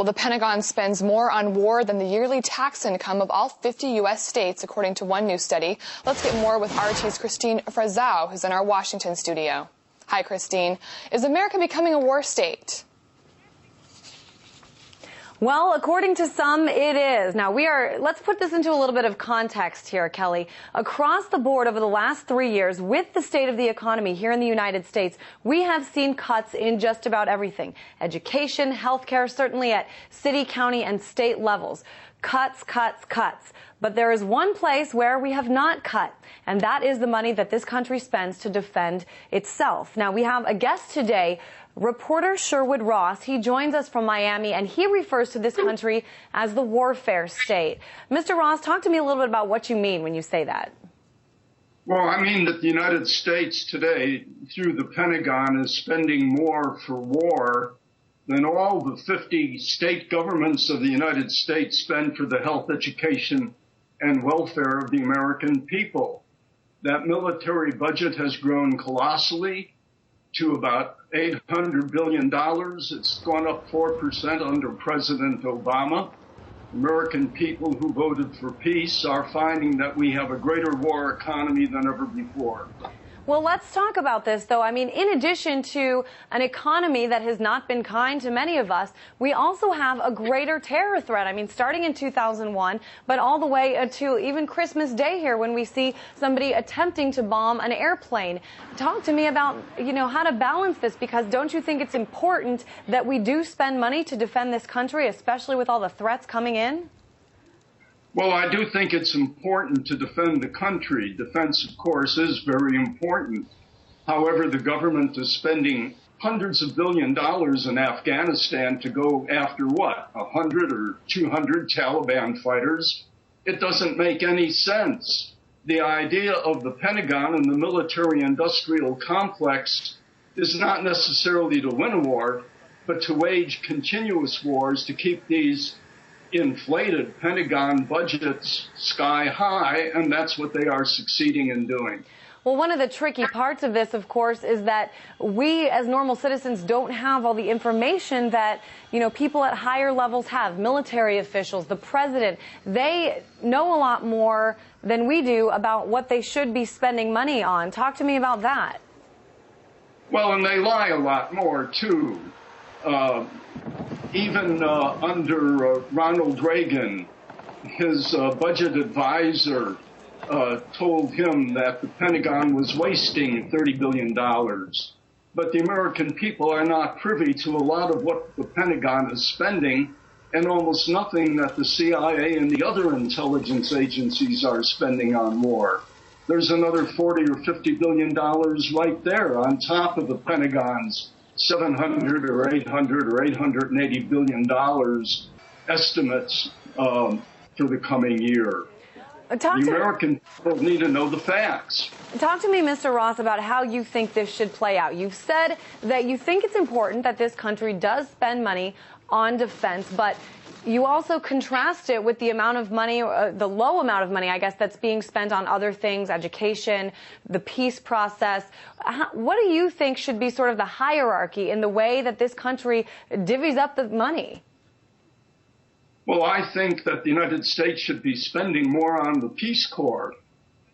Well, the Pentagon spends more on war than the yearly tax income of all 50 U.S. states, according to one new study. Let's get more with RT's Christine Frazao, who's in our Washington studio. Hi, Christine. Is America becoming a war state? Well, according to some, it is. Now, let's put this into a little bit of context here, Kelly. Across the board over the last 3 years, with the state of the economy here in the United States, we have seen cuts in just about everything. Education, healthcare, certainly at city, county, and state levels. Cuts, cuts, cuts. But there is one place where we have not cut, and that is the money that this country spends to defend itself. Now, we have a guest today, reporter Sherwood Ross. He joins us from Miami, and he refers to this country as the warfare state. Mr. Ross, talk to me a little bit about what you mean when you say that. Well, I mean that the United States today, through the Pentagon, is spending more for war than all the 50 state governments of the United States spend for the health, education, and welfare of the American people. That military budget has grown colossally to about $800 billion. It's gone up 4% under President Obama. American people who voted for peace are finding that we have a greater war economy than ever before. Well, let's talk about this, though. I mean, in addition to an economy that has not been kind to many of us, we also have a greater terror threat. I mean, starting in 2001, but all the way to even Christmas Day here when we see somebody attempting to bomb an airplane. Talk to me about, how to balance this, because don't you think it's important that we do spend money to defend this country, especially with all the threats coming in? Well, I do think it's important to defend the country. Defense, of course, is very important. However, the government is spending hundreds of billions of dollars in Afghanistan to go after what, 100 or 200 Taliban fighters? It doesn't make any sense. The idea of the Pentagon and the military-industrial complex is not necessarily to win a war, but to wage continuous wars to keep these inflated Pentagon budgets sky high, and that's what they are succeeding in doing. Well, one of the tricky parts of this, of course, is that we as normal citizens don't have all the information that, people at higher levels have. Military officials, the president, they know a lot more than we do about what they should be spending money on. Talk to me about that. Well, and they lie a lot more, too. Even under Ronald Reagan, his budget advisor told him that the Pentagon was wasting $30 billion. But the American people are not privy to a lot of what the Pentagon is spending and almost nothing that the CIA and the other intelligence agencies are spending on war. There's another $40 or $50 billion right there on top of the Pentagon's $700 or $800 or $880 billion estimates for the coming year. The American people need to know the facts. Talk to me, Mr. Ross, about how you think this should play out. You've said that you think it's important that this country does spend money on defense, but you also contrast it with the amount of money, the low amount of money, I guess, that's being spent on other things, education, the peace process. What do you think should be sort of the hierarchy in the way that this country divvies up the money? Well, I think that the United States should be spending more on the Peace Corps.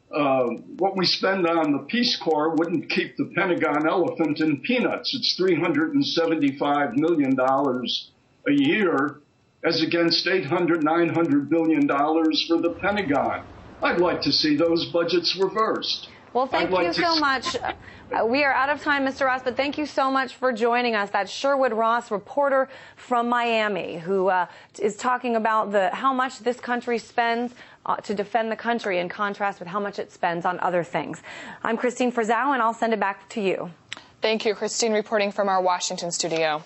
What we spend on the Peace Corps wouldn't keep the Pentagon elephant in peanuts. It's $375 million a year, as against $800, $900 billion for the Pentagon. I'd like to see those budgets reversed. Well, thank you so much. We are out of time, Mr. Ross, but thank you so much for joining us. That's Sherwood Ross, reporter from Miami, who is talking about how much this country spends to defend the country in contrast with how much it spends on other things. I'm Christine Frazao, and I'll send it back to you. Thank you, Christine, reporting from our Washington studio.